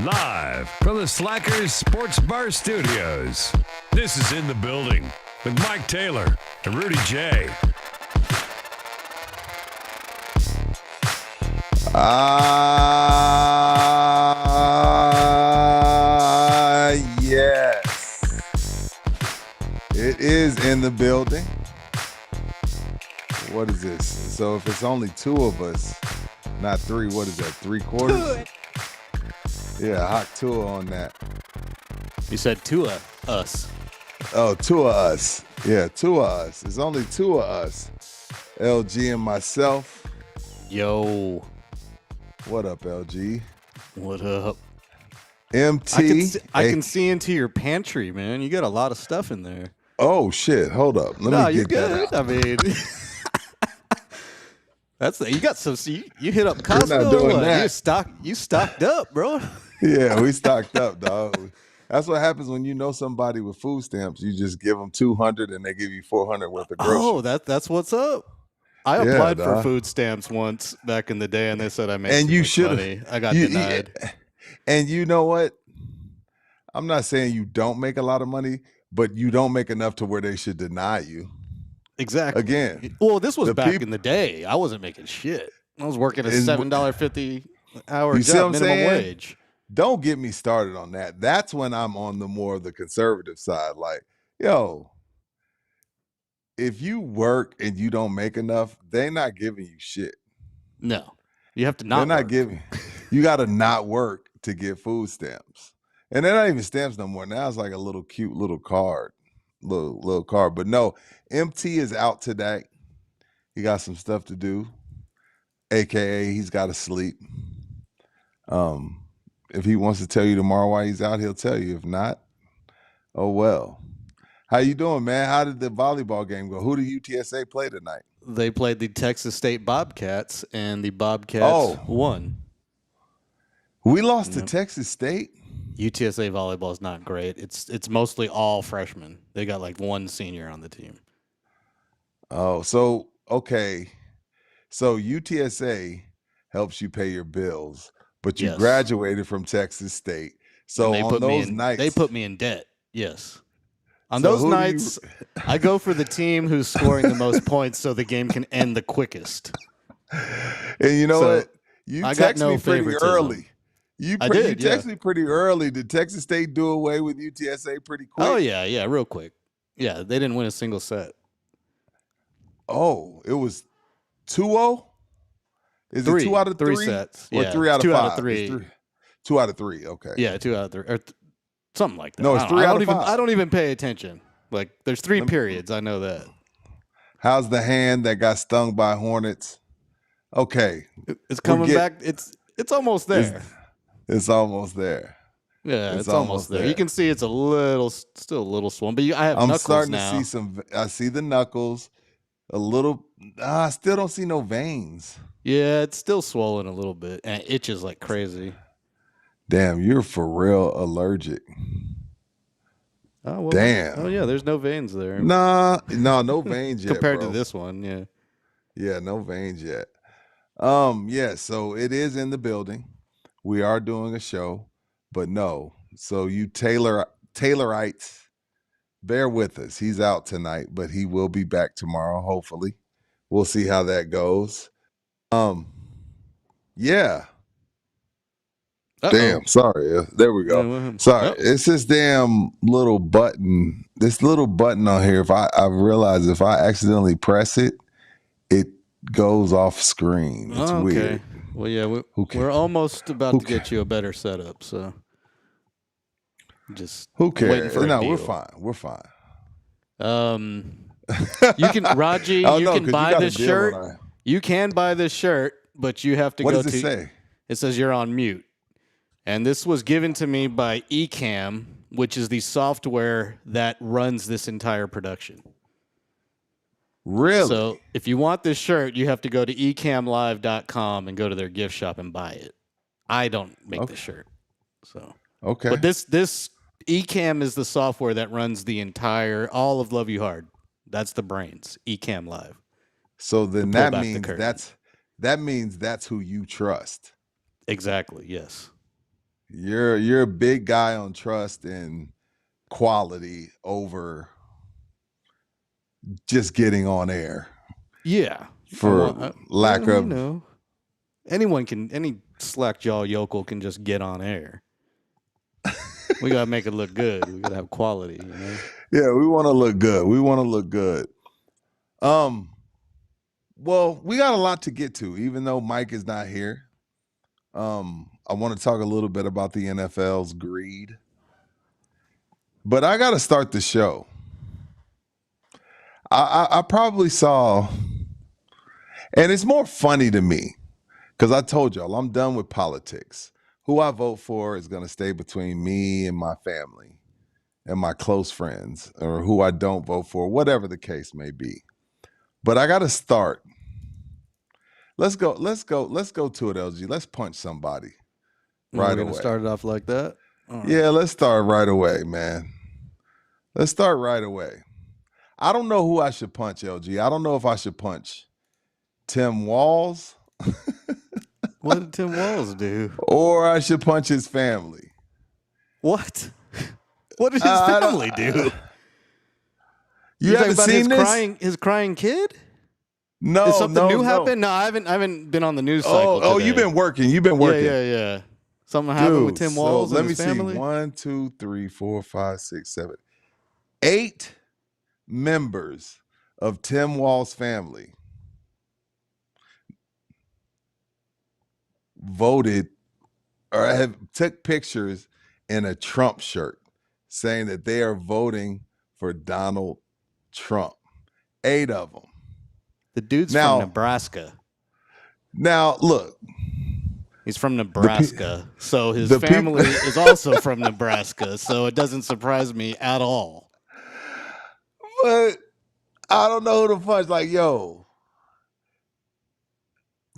Live from the Slackers Sports Bar Studios. This is In the Building with Mike Taylor and Rudy Jay. Yes. It is In the Building. What is this? So if it's only two of us, not three, what is that, 3/4? Yeah, hot tour on that. You said two of us. Oh, two of us. Yeah, two of us. It's only two of us. LG and myself. Yo. What up, LG? What up? MT. I can see into your pantry, man. You got a lot of stuff in there. Oh, shit. Hold up. Let me get that out. I mean, you got some. You hit up Costco. We're not doing that. You stocked up, bro. Yeah, we stocked up, dog. That's what happens when you know somebody with food stamps. You just give them 200 and they give you 400 worth of groceries. Oh, that's what's up. I applied for food stamps once back in the day, and they said I made too much money. I got denied. And you know what? I'm not saying you don't make a lot of money, but you don't make enough to where they should deny you. Exactly. Again. Well, this was back in the day. I wasn't making shit. I was working a $7.50 hour job, minimum wage. Don't get me started on that. That's when I'm on the more of the conservative side. Like, yo, if you work and you don't make enough, they're not giving you shit. No. You have to not They're not work. giving. You got to not work to get food stamps. And they're not even stamps no more. Now it's like a little cute little card. Little card. But no, MT is out today. He got some stuff to do. AKA he's got to sleep. If he wants to tell you tomorrow why he's out, he'll tell you. If not, oh well. How you doing, man? How did the volleyball game go? Who did UTSA play tonight? They played the Texas State Bobcats, and the Bobcats won. We lost to Texas State? UTSA volleyball is not great. It's mostly all freshmen. They got like one senior on the team. Oh, so, okay. So UTSA helps you pay your bills, but you graduated from Texas State. So on those nights, they put me in debt. Yes. On those nights, I go for the team who's scoring the most points so the game can end the quickest. And you know what? You text me pretty early. You text me pretty early. Did Texas State do away with UTSA pretty quick? Oh, yeah, real quick. Yeah, they didn't win a single set. Oh, it was 2-0? Is it 2 out of 3? 3 sets. Or yeah, 3 out of 5? 2 out of 3. 2 out of 3, okay. Yeah, 2 out of 3. Or something like that. No, it's 3 out of 5. I don't even pay attention. Like, there's 3 periods. I know that. How's the hand that got stung by hornets? Okay. It's coming back. It's almost there. It's almost there. Yeah, it's almost there. You can see it's still a little swollen, but I have knuckles now. I'm starting to see I see the knuckles a little. I still don't see no veins. Yeah, it's still swollen a little bit, and it itches like crazy. Damn, you're for real allergic. Oh, well, damn. Oh, yeah, there's no veins there. No veins yet, compared bro. to this one, yeah. Yeah, no veins yet. Yeah, so it is in the building. We are doing a show, but no. So you Taylorites, bear with us. He's out tonight, but he will be back tomorrow, hopefully. We'll see how that goes. Yeah. Uh-oh. Damn, sorry. There we go. Sorry. It's this damn little button. This little button on here, I realize if I accidentally press it, it goes off screen. It's weird. Well, yeah, we're almost about to get you a better setup, so just who cares? Waiting for a deal. We're fine. You can, Raji, you can buy this shirt. You can buy this shirt, but you have to go to. What does it say? It says you're on mute. And this was given to me by Ecam, which is the software that runs this entire production. Really? So if you want this shirt, you have to go to ecamlive.com and go to their gift shop and buy it. I don't make the shirt. So okay. But this Ecam is the software that runs the entire all of Love You Hard. That's the brains. Ecam Live. So then that means that's who you trust. Exactly. Yes. You're a big guy on trust and quality over just getting on air Yeah. for lack well, of. any slack jaw yokel can just get on air. We gotta make it look good. We gotta have quality, you know. Yeah, we want to look good. We want to look good. Well, we got a lot to get to, even though Mike is not here. I want to talk a little bit about the NFL's greed. But I got to start the show. I probably saw, and it's more funny to me, because I told y'all I'm done with politics. Who I vote for is going to stay between me and my family and my close friends, or who I don't vote for, whatever the case may be. But I got to start. Let's go to it, LG. Let's punch somebody right We're away. gonna start it off like that. Yeah, let's start right away, man. Let's start right away. I don't know who I should punch, LG. I don't know if I should punch Tim Walz What did Tim Walz do? or I should punch his family. What? What did his family do? You haven't about seen his crying kid? No, Did something new no. happen? No, I haven't been on the news cycle. Oh, today. you've been working. Yeah. Something happened with Tim Walz and his family. See. 1, 2, 3, 4, 5, 6, 7, 8 members of Tim Walz's family voted or took pictures in a Trump shirt saying that they are voting for Donald Trump. 8 of them. The dude's from Nebraska. Now, look. He's from Nebraska, so his family is also from Nebraska, so it doesn't surprise me at all. But I don't know who to punch. Like, yo,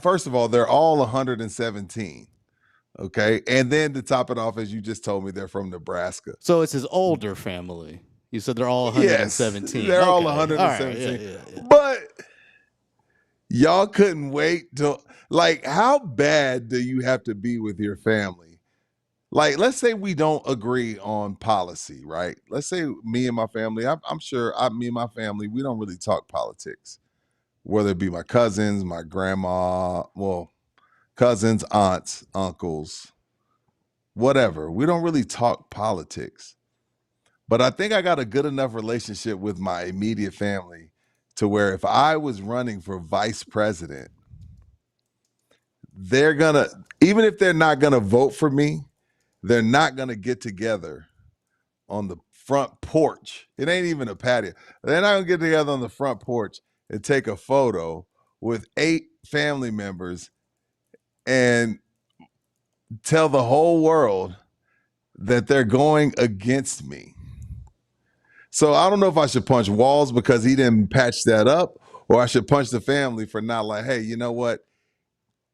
first of all, they're all 117, okay? And then to top it off, as you just told me, they're from Nebraska. So it's his older family. You said they're all 117. Yes, they're all 117. All right, yeah. But y'all couldn't wait till, like, how bad do you have to be with your family? Like, let's say we don't agree on policy, right? Let's say me and my family, I'm sure me and my family, we don't really talk politics, whether it be my cousins, my grandma, cousins, aunts, uncles, whatever. We don't really talk politics. But I think I got a good enough relationship with my immediate family to where if I was running for vice president, they're gonna, even if they're not gonna vote for me, they're not gonna get together on the front porch. It ain't even a patio. They're not gonna get together on the front porch and take a photo with 8 family members and tell the whole world that they're going against me. So I don't know if I should punch Walz because he didn't patch that up, or I should punch the family for not like, hey, you know what?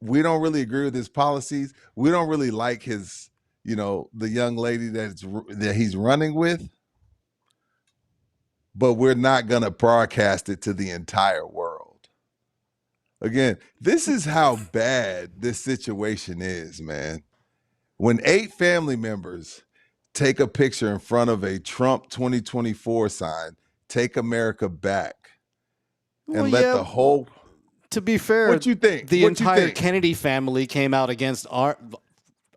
We don't really agree with his policies. We don't really like his, the young lady that he's running with, but we're not going to broadcast it to the entire world. Again, this is how bad this situation is, man. When 8 family members take a picture in front of a Trump 2024 sign, "Take America Back," and let the whole... To be fair, what you think? The entire Kennedy family came out against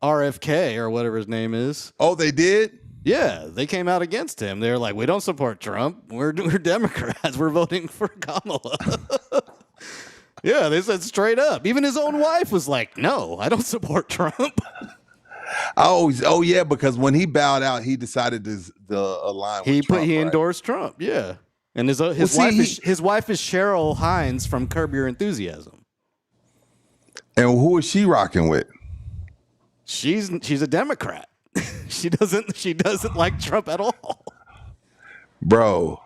RFK or whatever his name is. Oh, they did? Yeah, they came out against him. They were like, we don't support Trump. We're Democrats. We're voting for Kamala. Yeah, they said straight up. Even his own wife was like, no, I don't support Trump. Oh yeah, because when he bowed out, he decided to align with Trump. He endorsed Trump, yeah. And his wife is Cheryl Hines from Curb Your Enthusiasm. And who is she rocking with? She's a Democrat. She doesn't like Trump at all. Bro,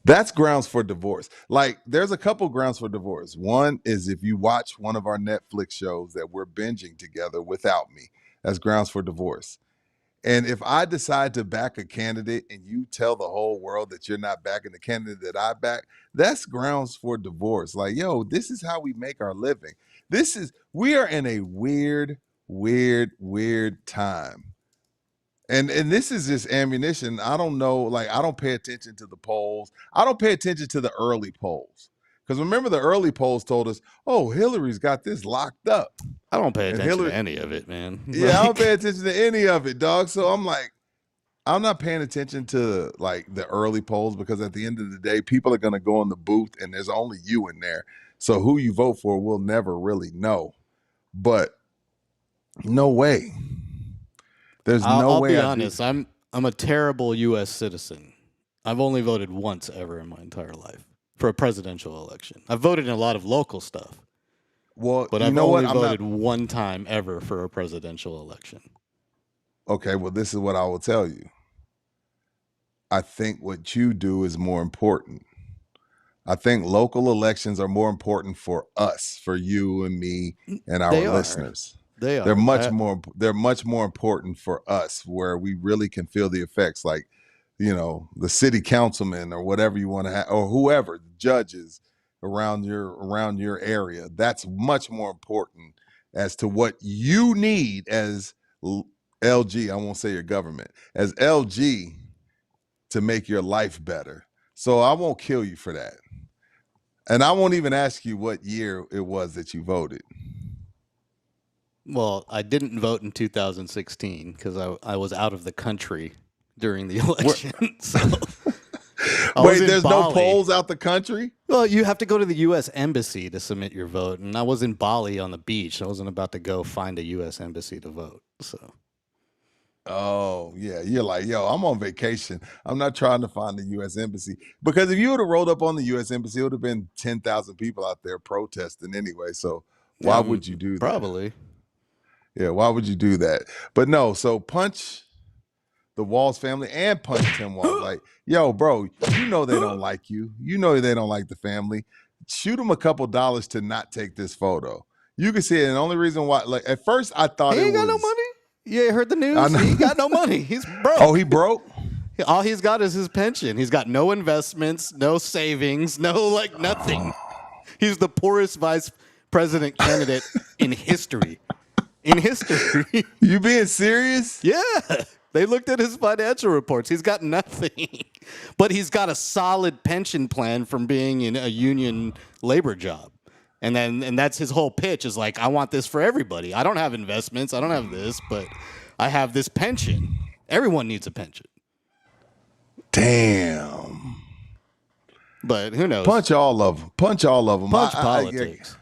that's grounds for divorce. Like, there's a couple grounds for divorce. One is if you watch one of our Netflix shows that we're binging together without me. That's grounds for divorce. And if I decide to back a candidate and you tell the whole world that you're not backing the candidate that I back, that's grounds for divorce. Like, yo, this is how we make our living. We are in a weird time. And this is just ammunition. I don't know, like I don't pay attention to the polls. I don't pay attention to the early polls. Because remember the early polls told us, oh, Hillary's got this locked up. I don't pay And attention Hillary, to any of it, man. yeah, I don't pay attention to any of it, dog. So I'm like, I'm not paying attention to like the early polls because at the end of the day, people are gonna go in the booth and there's only you in there. So who you vote for, we'll never really know. But no way. There's no I'll way. be honest. I'm a terrible U.S. citizen. I've only voted once ever in my entire life for a presidential election. I've voted in a lot of local stuff, Well, but you I've know only what? voted one time ever for a presidential election. Okay, well, this is what I will tell you. I think what you do is more important. I think local elections are more important for us, for you and me and our They are. listeners. They are. They're much more important for us, where we really can feel the effects, like, you know, the city councilman or whatever you want to have, or whoever, judges around your area. That's much more important as to what you need as LG. I won't say your government, as LG, to make your life better. So I won't kill you for that. And I won't even ask you what year it was that you voted. Well, I didn't vote in 2016 because I was out of the country during the election. So I was Wait, in there's no Bali. polls out the country? Well, you have to go to the U.S. Embassy to submit your vote, and I was in Bali on the beach. I wasn't about to go find a U.S. Embassy to vote. So Oh, yeah. You're like, yo, I'm on vacation. I'm not trying to find the U.S. Embassy. Because if you would have rolled up on the U.S. Embassy, it would have been 10,000 people out there protesting anyway. So why would you do that? Probably. Yeah, why would you do that? But no, so punch the Walz family and punch Tim Walz. Like, yo, bro, you know they don't like you. You know they don't like the family. Shoot them a couple dollars to not take this photo. You can see it. And the only reason why, like, at first I thought He it ain't got was. no money. You heard the I news? know. He got no money. He's broke. Oh, he broke? All he's got is his pension. He's got no investments, no savings, no nothing. He's the poorest vice president candidate in history. In history. You being serious? Yeah. They looked at his financial reports. He's got nothing. But he's got a solid pension plan from being in a union labor job. And that's his whole pitch is like, I want this for everybody. I don't have investments. I don't have this, but I have this pension. Everyone needs a pension. Damn. But who knows? Punch all of them. Punch all of them. Punch politics.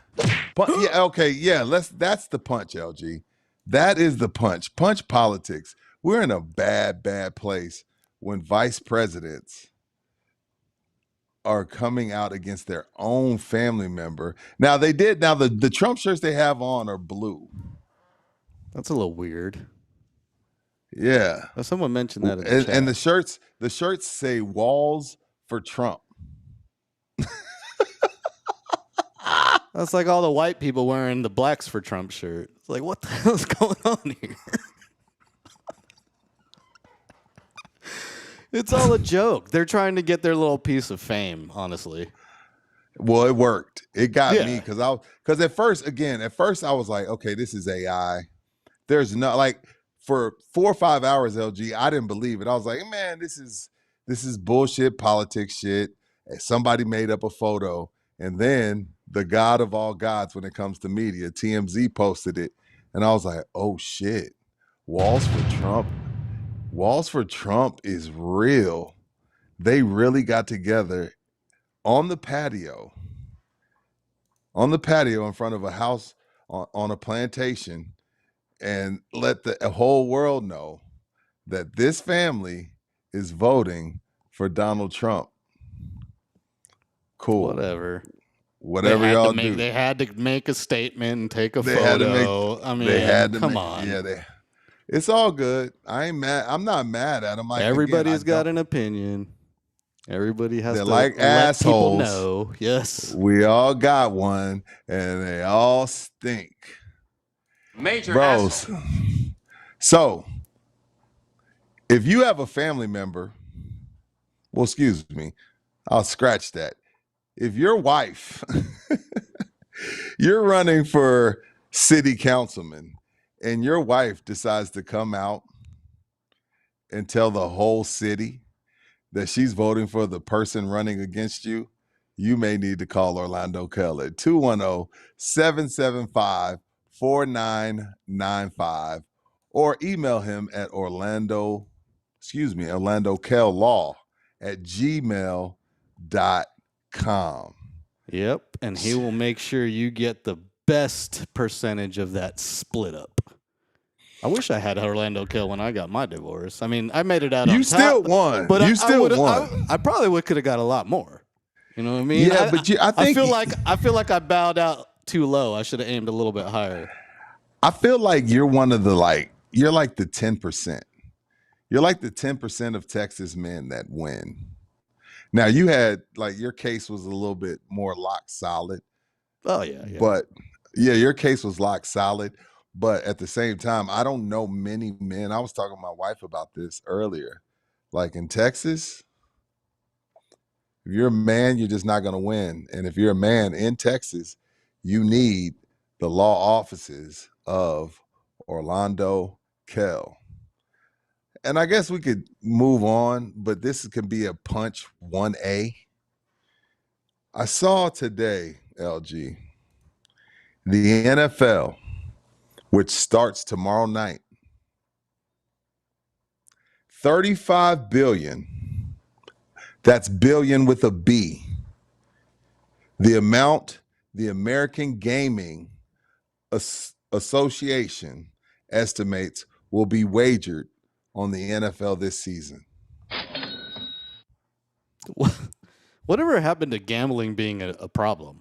Yeah, okay, yeah. That's the punch, LG. That is the punch. Punch politics. We're in a bad place when vice presidents are coming out against their own family member. Now they did. Now the Trump shirts they have on are blue. That's a little weird. Yeah. Someone mentioned that in the chat. And the shirts say Walz for Trump. That's like all the white people wearing the blacks for Trump shirt. It's like, what the hell is going on here? It's all a joke. They're trying to get their little piece of fame, honestly. Well, it worked. It got Yeah. me because at first I was like, okay, this is AI. There's no, like, for 4 or 5 hours, LG, I didn't believe it. I was like, man, this is bullshit politics shit. And somebody made up a photo, and then the God of all gods when it comes to media, TMZ, posted it, and I was like, oh shit, Walz for Trump. Walz for Trump is real. They really got together on the patio in front of a house on a plantation and let the whole world know that this family is voting for Donald Trump. Cool. Whatever y'all do. They had to make a statement and take a photo. Come on. Yeah, it's all good. I ain't mad. I'm not mad at them. Like, Everybody's got an opinion. Everybody has They're to like let people assholes. know. Yes. We all got one, and they all stink. Major Bros. asshole. So, if you have a family member, well, excuse me, I'll scratch that. If your wife, you're running for city councilman, and your wife decides to come out and tell the whole city that she's voting for the person running against you, you may need to call Orlando Kell at 210-775-4995 or email him at orlandokell@gmail.com. Yep, and he will make sure you get the best percentage of that split up. I wish I had Orlando Kell when I got my divorce. I mean, I made it out on top. You still won. But you still won. I probably could have got a lot more. You know what I mean? Yeah, I feel like I bowed out too low. I should have aimed a little bit higher. I feel like you're one of the you're like the 10%. You're like the 10% of Texas men that win. Now you had your case was a little bit more lock solid. Oh yeah. But yeah, your case was lock solid. But at the same time, I don't know many men. I was talking to my wife about this earlier. Like in Texas, if you're a man, you're just not going to win. And if you're a man in Texas, you need the law offices of Orlando Kell. And I guess we could move on, but this can be a punch 1A. I saw today, LG, the NFL, which starts tomorrow night, $35 billion. That's billion with a B. The amount the American Gaming Association estimates will be wagered on the NFL this season. Whatever happened to gambling being a problem?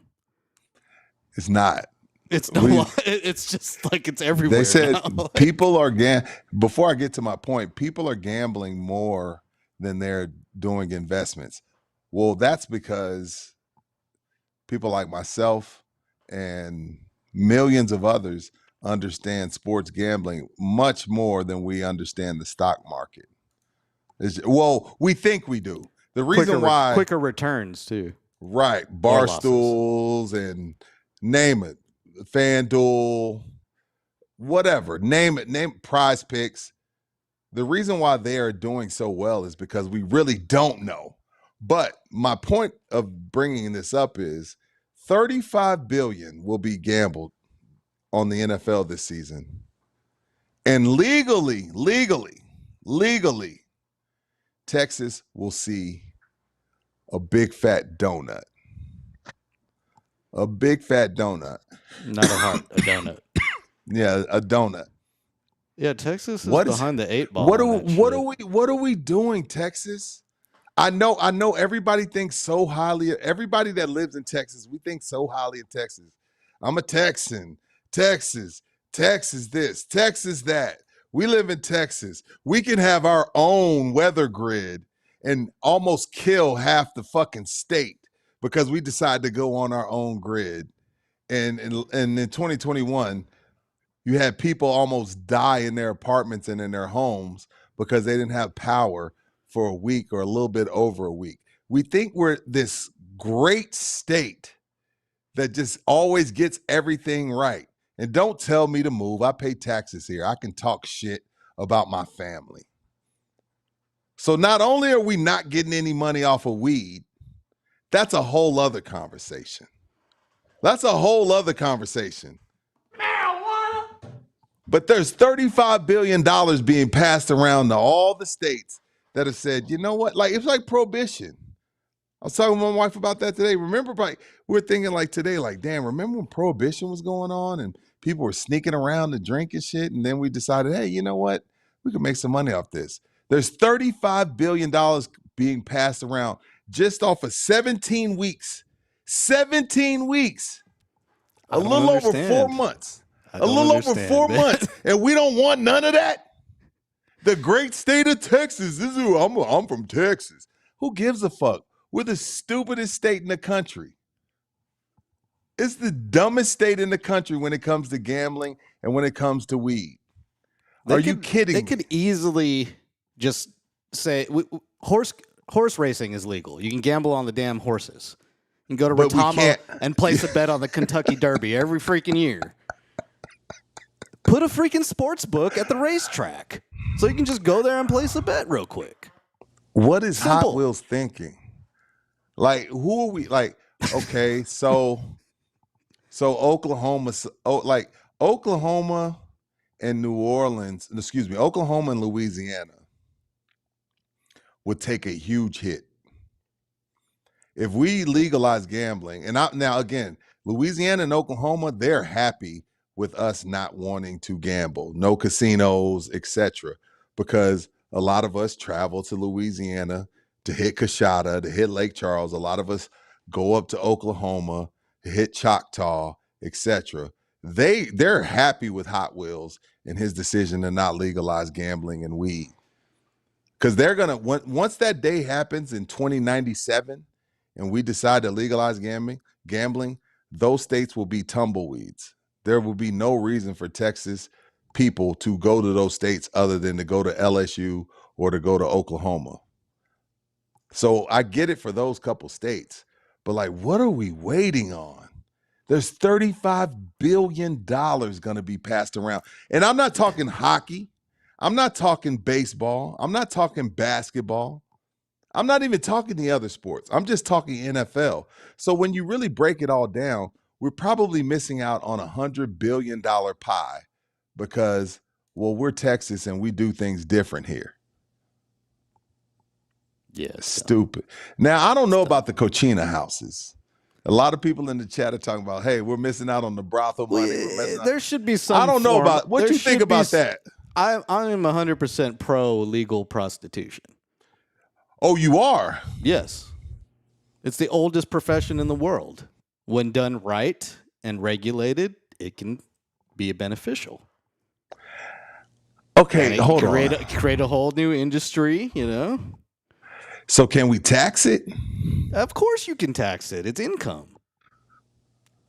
It's not. It's no. It's just like it's everywhere. They said now. People are before I get to my point, people are gambling more than they're doing investments. Well, that's because people like myself and millions of others understand sports gambling much more than we understand the stock market. We think we do. The reason why quicker returns too. Right, Barstools and name it. FanDuel, whatever, name Prize Picks. The reason why they are doing so well is because we really don't know. But my point of bringing this up is $35 billion will be gambled on the NFL this season. And legally, Texas will see a big fat donut. A big fat donut. Not a heart, a donut. Yeah, a donut. Yeah, Texas is behind the 8 ball. What are we doing, Texas? I know everybody thinks so highly of everybody that lives in Texas. We think so highly of Texas. I'm a Texan. Texas this, Texas that. We live in Texas. We can have our own weather grid and almost kill half the fucking state because we decide to go on our own grid. And in 2021, you had people almost die in their apartments and in their homes because they didn't have power for a week or a little bit over a week. We think we're this great state that just always gets everything right. And don't tell me to move. I pay taxes here. I can talk shit about my family. So not only are we not getting any money off of weed, that's a whole other conversation. Marijuana. But there's $35 billion being passed around to all the states that have said, you know what? It's like prohibition. I was talking to my wife about that today. Remember, we're thinking today, damn, remember when prohibition was going on and people were sneaking around to drink and shit? And then we decided, hey, you know what? We can make some money off this. There's $35 billion being passed around just off of 17 weeks. 17 weeks. A little over 4 months. Over 4 months. And we don't want none of that? The great state of Texas. This is who I'm from Texas. Who gives a fuck? We're the stupidest state in the country. It's the dumbest state in the country when it comes to gambling and when it comes to weed. Are you kidding me? They could easily just say horse racing is legal. You can gamble on the damn horses. You can go to Retama and place a bet on the Kentucky Derby every freaking year. Put a freaking sports book at the racetrack. So you can just go there and place a bet real quick. What is Simple. Hot Wheels thinking? Like, who are we? Like, okay, so Oklahoma, like Oklahoma and New Orleans, Oklahoma and Louisiana would take a huge hit if we legalize gambling. And now again, Louisiana and Oklahoma, they're happy with us not wanting to gamble, no casinos, etc., because a lot of us travel to Louisiana to hit Coshada, to hit Lake Charles. A lot of us go up to Oklahoma to hit Choctaw, etc. They're happy with Hot Wheels and his decision to not legalize gambling and weed, because they're gonna once that day happens in 2097 and we decide to legalize gambling, those states will be tumbleweeds. There will be no reason for Texas people to go to those states other than to go to LSU or to go to Oklahoma. So I get it for those couple states, but like, what are we waiting on? There's $35 billion going to be passed around. And I'm not talking hockey. I'm not talking baseball. I'm not talking basketball. I'm not even talking the other sports. I'm just talking NFL. So when you really break it all down, we're probably missing out on $100 billion pie because, well, we're Texas and we do things different here. Yeah. Stupid. Now, I don't know about the Cochina houses. A lot of people in the chat are talking about, hey, we're missing out on the brothel money. There should be some. I don't know about what you think about that. I am 100% pro legal prostitution. Oh, you are? Yes. It's the oldest profession in the world. When done right and regulated, it can be beneficial. Okay, hold on. Create a whole new industry, you know? So can we tax it? Of course you can tax it. It's income.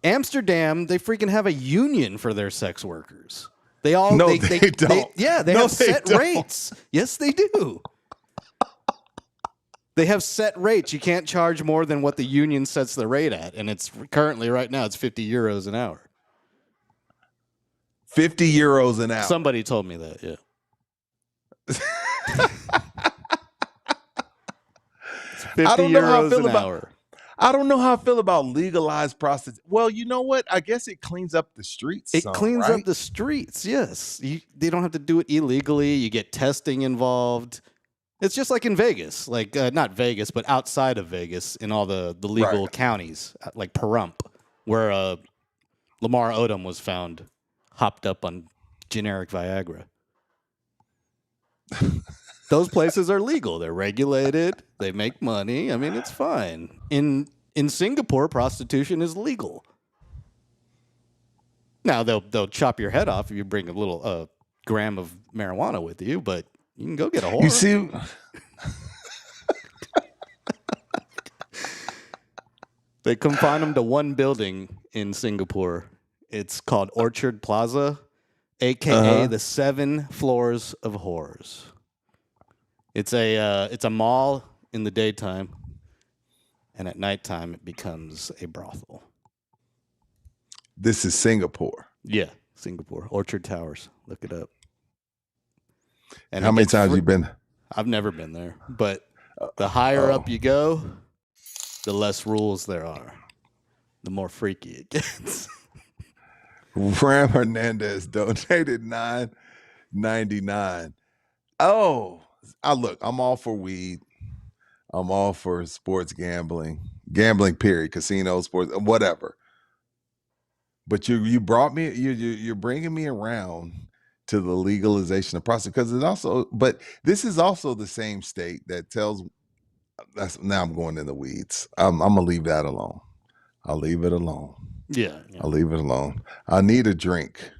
Amsterdam, they freaking have a union for their sex workers. They all no, they don't. They have set rates. Yes, they do. They have set rates. You can't charge more than what the union sets the rate at, and it's currently right now it's 50 euros an hour. 50 euros an hour. Somebody told me that. Yeah. I don't know how I feel about. Hour. I don't know how I feel about legalized prostitution. Well, you know what? I guess it cleans up the streets. It cleans up the streets. Yes, they don't have to do it illegally. You get testing involved. It's just like in Vegas, like not Vegas, but outside of Vegas, in all the legal counties, like Pahrump, where Lamar Odom was found hopped up on generic Viagra. Those places are legal. They're regulated. They make money. I mean, it's fine. In Singapore, prostitution is legal. Now they'll chop your head off if you bring a little gram of marijuana with you, but you can go get a whore. You see, they confine them to one building in Singapore. It's called Orchard Plaza, a.k.a. the 7 floors of whores. It's a mall in the daytime, and at nighttime it becomes a brothel. This is Singapore. Yeah, Singapore. Orchard Towers. Look it up. And how many times have you been? I've never been there, but the higher up you go, the less rules there are. The more freaky it gets. Ram Hernandez donated $9.99. Oh, I'm all for weed. I'm all for sports gambling, period, casino, sports, whatever. But you brought me, you're bringing me around to the legalization of prostitution, because it's also, but this is also the same state that tells. Now I'm going in the weeds. I'm gonna leave that alone. I'll leave it alone. Yeah. I'll leave it alone. I need a drink.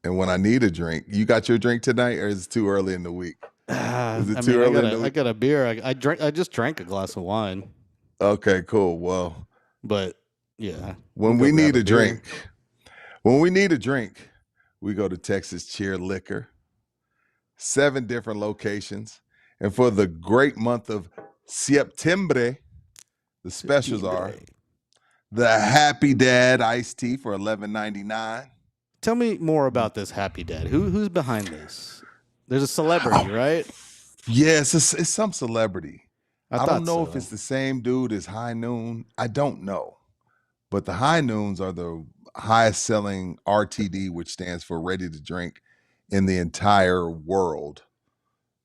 And when I need a drink, you got your drink tonight, or is it too early in the week? Is it too early in the week? I got a beer. I just drank a glass of wine. Okay, cool. Well, but yeah. When we need a drink, we go to Texas Cheer Liquor. 7 different locations. And for the great month of September, the specials are the Happy Dad iced tea for $11.99. Tell me more about this Happy Dad. Who's behind this? There's a celebrity, right? Yeah, it's some celebrity. I don't know if so. it's the same dude as High Noon. I don't know. But the High Noons are the highest selling RTD, which stands for ready to drink in the entire world.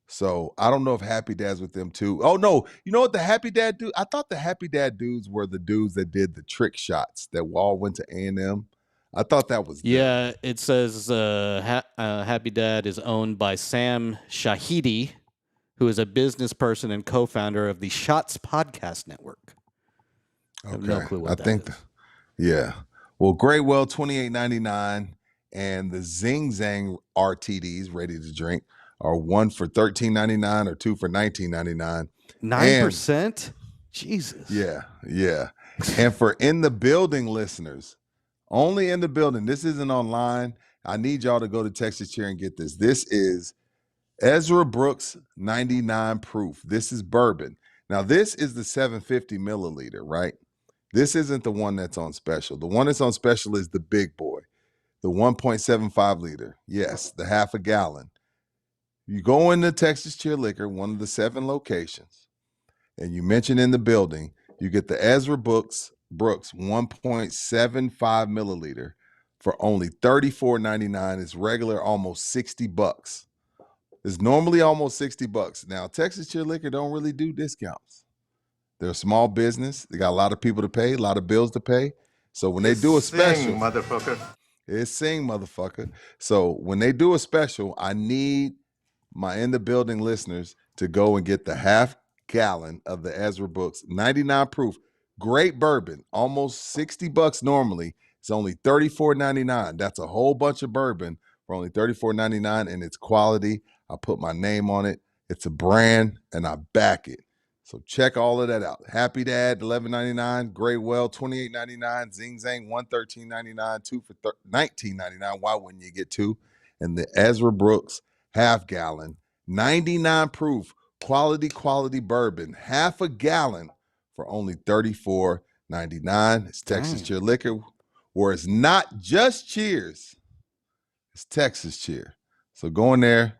So I don't know if Happy Dad's with them too. Oh no, you know what the Happy Dad do? I thought the Happy Dad dudes were the dudes that did the trick shots that all went to A&M. I thought that was them. Yeah, it says Happy Dad is owned by Sam Shahidi, who is a business person and co-founder of the Shots Podcast Network. I have no clue what that is. Yeah. Well, Greatwell $28.99 and the Zing Zang RTDs ready to drink are one for $13.99 or two for $19.99. 9%? Jesus. Yeah. And for in the building listeners, only in the building. This isn't online. I need y'all to go to Texas Cheer and get this. This is Ezra Brooks 99 proof. This is bourbon. Now, this is the 750 milliliter, right? This isn't the one that's on special. The one that's on special is the big boy, the 1.75 liter. Yes, the half a gallon. You go into Texas Cheer Liquor, one of the 7 locations, and you mention in the building, you get the Ezra Brooks 1.75 milliliter for only $34.99. It's regular almost $60. It's normally almost $60. Now, Texas Cheer Liquor don't really do discounts. They're a small business. They got a lot of people to pay, a lot of bills to pay. So when they do a special, it's sing, motherfucker. So when they do a special, I need my in the building listeners to go and get the half gallon of the Ezra Brooks 99 proof. Great bourbon, almost $60 normally. It's only $34.99. That's a whole bunch of bourbon for only $34.99, and it's quality. I put my name on it. It's a brand, and I back it. So check all of that out. Happy Dad, $11.99. Greatwell, $28.99. Zing Zang, $13.99. Two for $19.99. Why wouldn't you get two? And the Ezra Brooks half gallon, 99 proof, quality bourbon, half a gallon for only $34.99. It's Texas Cheer Liquor, where it's not just cheers. It's Texas Cheer. So go in there,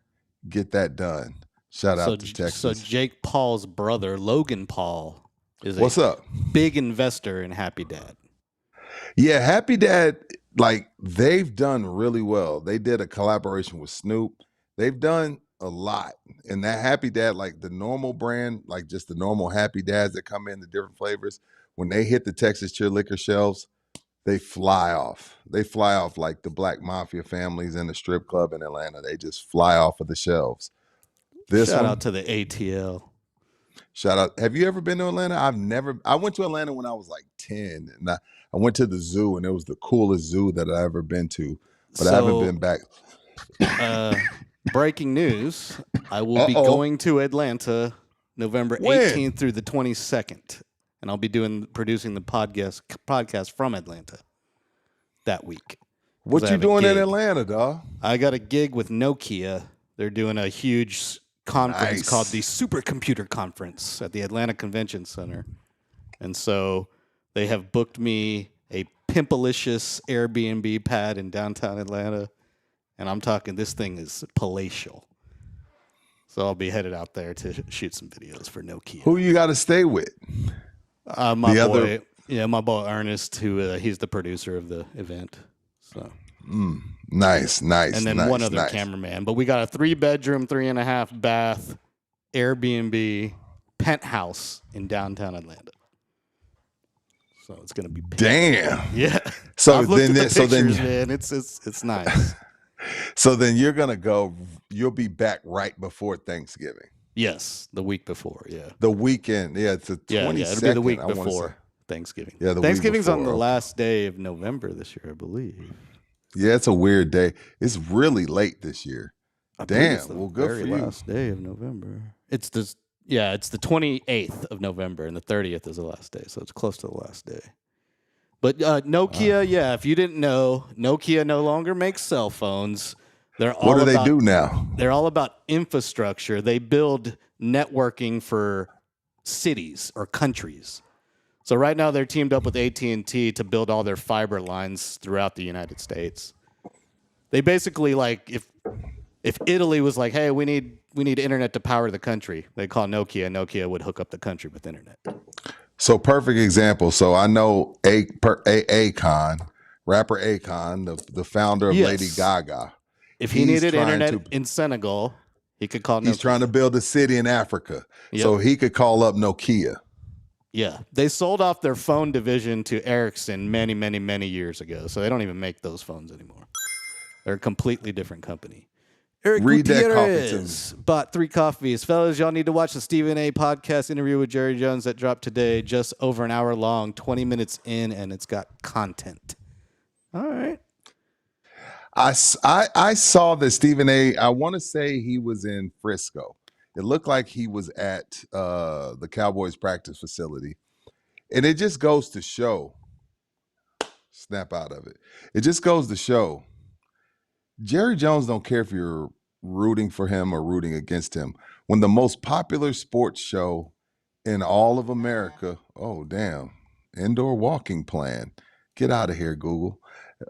get that done. Shout out to Texas. So Jake Paul's brother, Logan Paul, is What's up? Big investor in Happy Dad. Yeah, Happy Dad, like, they've done really well. They did a collaboration with Snoop. They've done a lot. And that Happy Dad, like the normal brand, like just the normal Happy Dads that come in the different flavors, when they hit the Texas Cheer Liquor shelves, they fly off. They fly off like the Black Mafia families in the strip club in Atlanta. They just fly off of the shelves. Shout out to the ATL. Shout out. Have you ever been to Atlanta? I went to Atlanta when I was like 10. And I went to the zoo, and it was the coolest zoo that I've ever been to. But I haven't been back. Breaking news. I will be going to Atlanta November 18th through the 22nd. And I'll be producing the podcast from Atlanta that week. What you doing in Atlanta, dog? I got a gig with Nokia. They're doing a huge conference called the Supercomputer Conference at the Atlanta Convention Center. And so they have booked me a pimpalicious Airbnb pad in downtown Atlanta. And I'm talking, this thing is palatial. So I'll be headed out there to shoot some videos for Nokia. Who you got to stay with? My boy Ernest, who he's the producer of the event. So nice. And then one other cameraman. But we got a 3-bedroom, 3.5 bath Airbnb penthouse in downtown Atlanta. So it's gonna be damn. Yeah. So I've looked at the pictures, man. It's nice. So then you're gonna go. You'll be back right before Thanksgiving. Yes, the week before. Yeah. The weekend. Yeah, it's the 22nd. Yeah, it'll be the week before Thanksgiving. Yeah, Thanksgiving's on the last day of November this year, I believe. Yeah, it's a weird day. It's really late this year. Damn. Well, good for you. Last day of November. It's the 28th of November, and the 30th is the last day, so it's close to the last day. But Nokia, if you didn't know, Nokia no longer makes cell phones. What do they do now? They're all about infrastructure. They build networking for cities or countries. So right now they're teamed up with AT&T to build all their fiber lines throughout the United States. They basically, like, If Italy was like, hey, we need internet to power the country, they'd call Nokia, and Nokia would hook up the country with internet. So perfect example. So I know Akon, rapper Akon, the founder of Yes. Lady Gaga. If he needed internet in Senegal, he could call Nokia. He's trying to build a city in Africa. Yep. So he could call up Nokia. Yeah. They sold off their phone division to Ericsson many, many, many years ago. So they don't even make those phones anymore. They're a completely different company. Eric Read that Gutierrez bought 3 coffees. Fellas, y'all need to watch the Stephen A. podcast interview with Jerry Jones that dropped today. Just over an hour long, 20 minutes in, and it's got content. All right. I saw that Stephen A. I want to say he was in Frisco. It looked like he was at the Cowboys practice facility. And it just goes to show, snap out of it. It just goes to show, Jerry Jones don't care if you're rooting for him or rooting against him. When the most popular sports show in all of America, oh, damn, indoor walking plan. Get out of here, Google.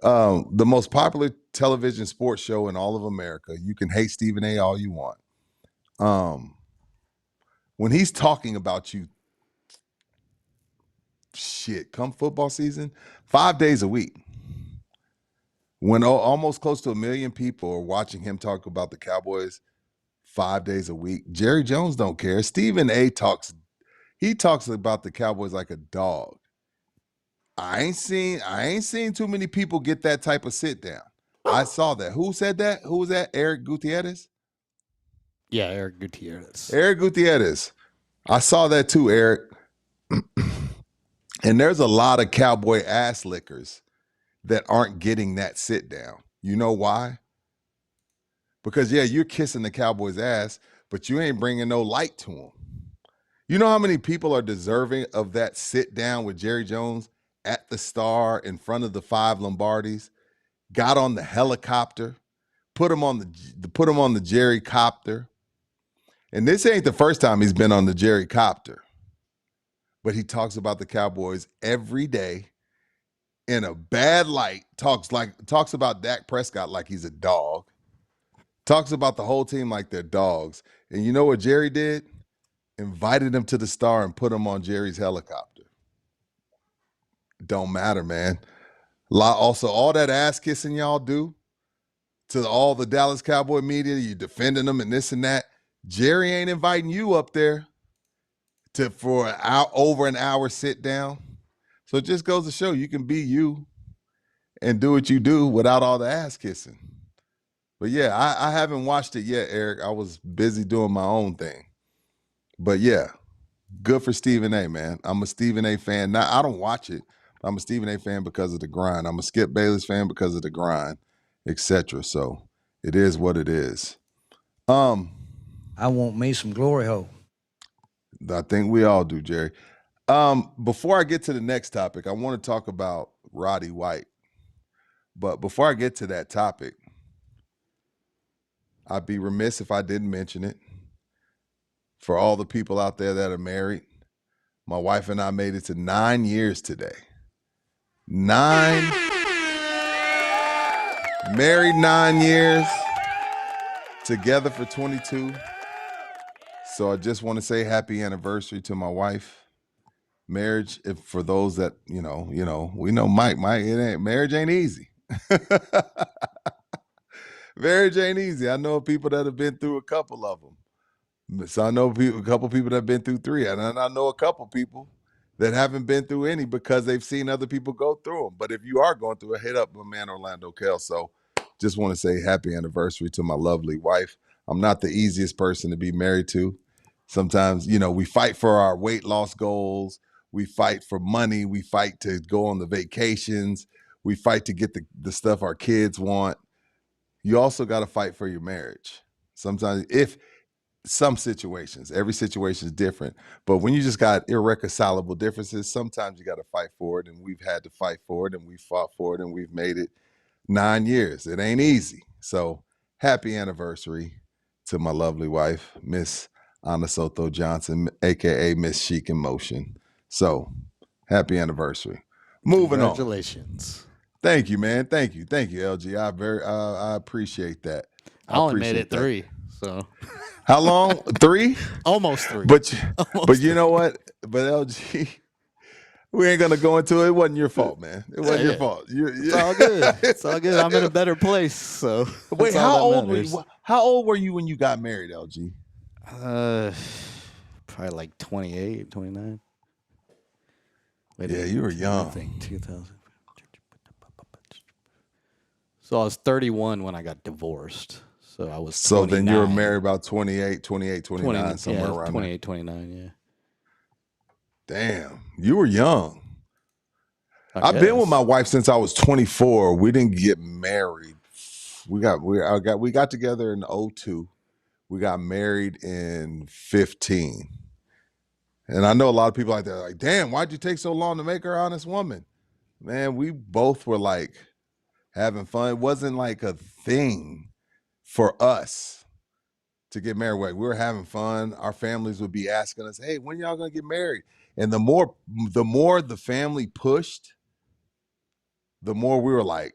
The most popular television sports show in all of America. You can hate Stephen A. all you want. When he's talking about you, shit, come football season, 5 days a week. When almost close to 1 million people are watching him talk about the Cowboys 5 days a week, Jerry Jones don't care. Stephen A. talks about the Cowboys like a dog. I ain't seen too many people get that type of sit down. I saw that. Who said that? Who was that? Eric Gutierrez? Yeah, Eric Gutierrez. Eric Gutierrez. I saw that too, Eric. And there's a lot of Cowboy ass lickers that aren't getting that sit down. You know why? Because, yeah, you're kissing the Cowboys' ass, but you ain't bringing no light to them. You know how many people are deserving of that sit down with Jerry Jones at the Star in front of the 5 Lombardis, got on the helicopter, put him on the Jerry copter. And this ain't the first time he's been on the Jerry copter. But he talks about the Cowboys every day in a bad light, talks about Dak Prescott like he's a dog, talks about the whole team like they're dogs. And you know what Jerry did? Invited him to the Star and put him on Jerry's helicopter. Don't matter, man. Also, all that ass kissing y'all do to all the Dallas Cowboy media, you defending them and this and that. Jerry ain't inviting you up there for over an hour sit down. So it just goes to show you can be you and do what you do without all the ass kissing. But yeah, I haven't watched it yet, Eric. I was busy doing my own thing. But yeah, good for Stephen A, man. I'm a Stephen A fan. Now, I don't watch it. I'm a Stephen A fan because of the grind. I'm a Skip Bayless fan because of the grind, etc. So it is what it is. I want me some glory hole. I think we all do, Jerry. Before I get to the next topic, I want to talk about Roddy White. But before I get to that topic, I'd be remiss if I didn't mention it. For all the people out there that are married, my wife and I made it to 9 years today. 9. Married 9 years. Together for 22. So I just want to say happy anniversary to my wife. Marriage, if for those that, we know Mike, marriage ain't easy. Marriage ain't easy. I know people that have been through a couple of them. So I know a couple people that have been through 3. And I know a couple people that haven't been through any because they've seen other people go through them. But if you are going through it, hit up my man Orlando Kelso. Just want to say happy anniversary to my lovely wife. I'm not the easiest person to be married to. Sometimes, we fight for our weight loss goals. We fight for money. We fight to go on the vacations. We fight to get the stuff our kids want. You also got to fight for your marriage. Sometimes, some situations, every situation is different. But when you just got irreconcilable differences, sometimes you got to fight for it. And we've had to fight for it, and we fought for it, and we've made it 9 years. It ain't easy. So happy anniversary to my lovely wife, Miss Ana Soto Johnson, a.k.a. Miss Chic in Motion. So happy anniversary. Moving on. Congratulations. Thank you, man. Thank you, LG. I appreciate that. I only made appreciate it that. 3. So How long? 3? almost 3. But Almost you know what? But LG, we ain't gonna go into it. It wasn't your fault, man. It wasn't your fault. It's all good. It's all good. I'm in a better place. So Wait, that's all how that old were matters. you? How old were you when you got married, LG? Probably like 28, 29. Wait, Yeah, you were young. I think 2000. So I was 31 when I got divorced. So I was So 29. then you were married about 28, 29, 20, somewhere yeah, around 28, 29, yeah. there. Damn, you were young. I I've been with guess. my wife since I was 24. We didn't get married. We got together in 02. We got married in 15. And I know a lot of people out there are like, damn, why'd you take so long to make her an honest woman? Man, we both were like having fun. It wasn't like a thing for us to get married. We were having fun. Our families would be asking us, hey, when y'all gonna get married? And the more the family pushed, the more we were like,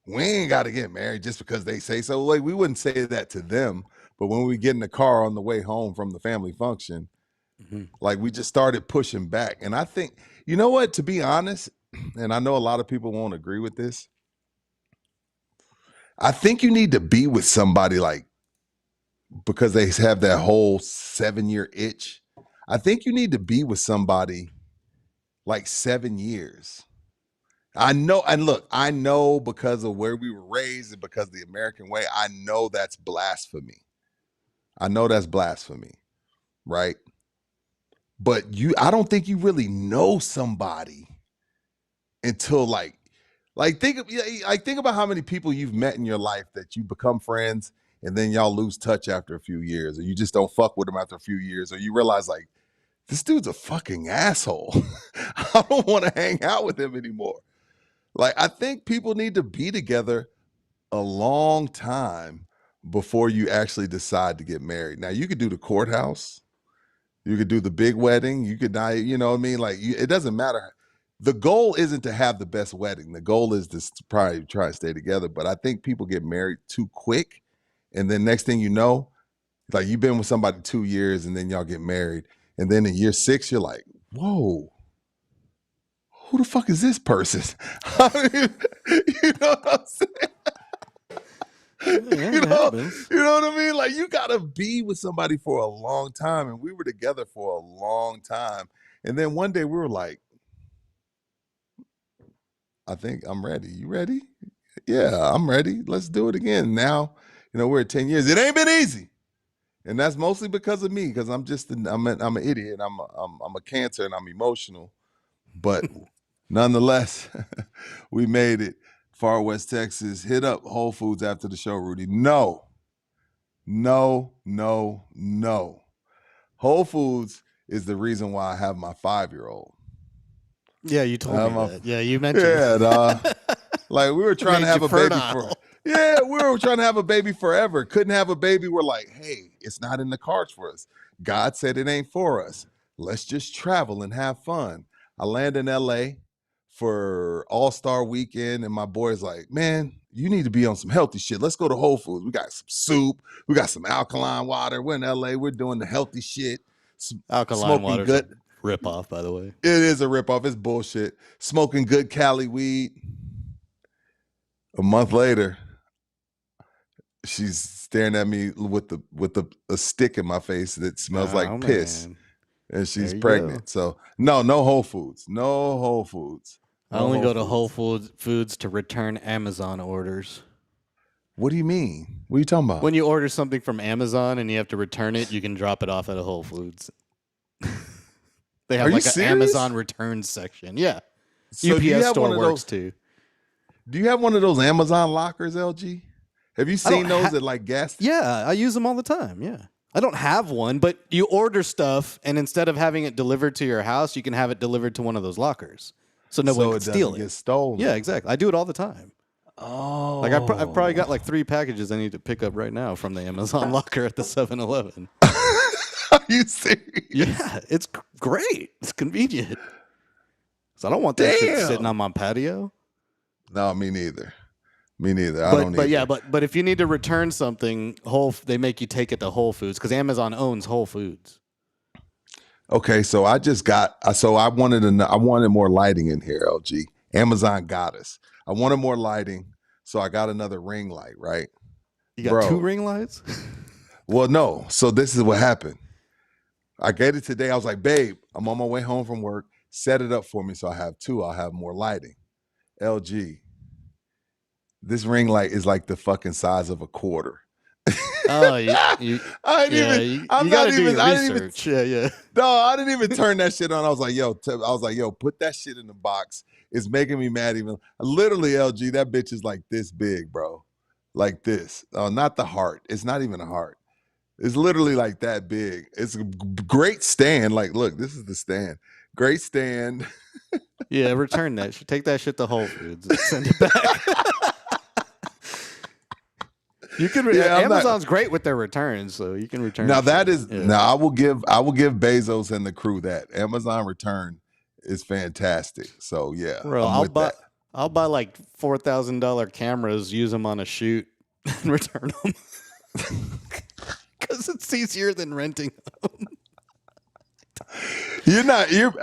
we ain't got to get married just because they say so. Like, we wouldn't say that to them, but when we get in the car on the way home from the family function, like, we just started pushing back. And I think, you know what, to be honest, and I know a lot of people won't agree with this, I think you need to be with somebody, like, because they have that whole 7-year itch. I think you need to be with somebody like 7 years. I know, and look, I know because of where we were raised and because of the American way, I know that's blasphemy. I know that's blasphemy, right? But I don't think you really know somebody until like think about how many people you've met in your life that you become friends and then y'all lose touch after a few years, or you just don't fuck with them after a few years, or you realize like, this dude's a fucking asshole. I don't want to hang out with him anymore. Like, I think people need to be together a long time before you actually decide to get married. Now, you could do the courthouse. You could do the big wedding. You could die, you know what I mean? Like, it doesn't matter. The goal isn't to have the best wedding. The goal is to probably try and stay together. But I think people get married too quick. And then next thing you know, like, you've been with somebody 2 years and then y'all get married. And then in year 6, you're like, whoa, who the fuck is this person? I mean, you know what I'm saying? Yeah, you it happens. know what I mean? Like, you gotta be with somebody for a long time. And we were together for a long time. And then one day we were like, I think I'm ready. You ready? Yeah, I'm ready. Let's do it again. Now, we're at 10 years. It ain't been easy. And that's mostly because of me, because I'm an idiot. I'm a cancer and I'm emotional. But nonetheless, we made it. Far West Texas. Hit up Whole Foods after the show, Rudy. No. Whole Foods is the reason why I have my 5-year-old. Yeah, you told me that. Yeah, you mentioned Yeah, like, we were trying to have a baby we were trying to have a baby forever. Couldn't have a baby. We're like, hey, it's not in the cards for us. God said it ain't for us. Let's just travel and have fun. I land in LA for All-Star Weekend, and my boy's like, man, you need to be on some healthy shit. Let's go to Whole Foods. We got some soup. We got some alkaline water. We're in LA. We're doing the healthy shit. alkaline water. Good Rip off, by the way. It is a rip off. It's bullshit. Smoking good Cali weed. A month later, she's staring at me with a stick in my face that smells like piss, and she's pregnant. So no Whole Foods. No Whole Foods. I only go to Whole Foods to return Amazon orders. What do you mean? What are you talking about? When you order something from Amazon and you have to return it, you can drop it off at a Whole Foods. They have like an Amazon returns section. Yeah. So UPS store works too. Do you have one of those Amazon lockers, LG? Have you seen those at like gas? Yeah, I use them all the time. Yeah. I don't have one, but you order stuff, and instead of having it delivered to your house, you can have it delivered to one of those lockers. So nobody can steal it. Get stolen. Yeah, exactly. I do it all the time. Oh. Like, I've probably got like 3 packages I need to pick up right now from the Amazon locker at the 7-Eleven. Are you serious? Yeah, it's great. It's convenient. So I don't want that shit sitting on my patio. No, me neither. Me neither. I don't But either. yeah, but if you need to return something, they make you take it to Whole Foods because Amazon owns Whole Foods. Okay, so I wanted more lighting in here, LG. Amazon got us. I wanted more lighting, so I got another ring light, right? You got Bro. 2 ring lights? Well, no. So this is what happened. I get it today. I was like, babe, I'm on my way home from work. Set it up for me so I have 2. I'll have more lighting. LG. This ring light is like the fucking size of a quarter. Oh, you got to do your research. Yeah. No, I didn't even turn that shit on. I was like, yo, put that shit in the box. It's making me mad. Even literally, LG, that bitch is like this big, bro. Like this. Oh, not the heart. It's not even a heart. It's literally like that big. It's a great stand. Like, look, this is the stand. Great stand. Yeah, return that shit. Take that shit to Whole Foods and send it back. You can. Amazon's great with their returns, so you can return. Now I will give Bezos and the crew that Amazon return is fantastic. So yeah, bro, I'll buy like $4,000 cameras, use them on a shoot, and return them because it's easier than renting them.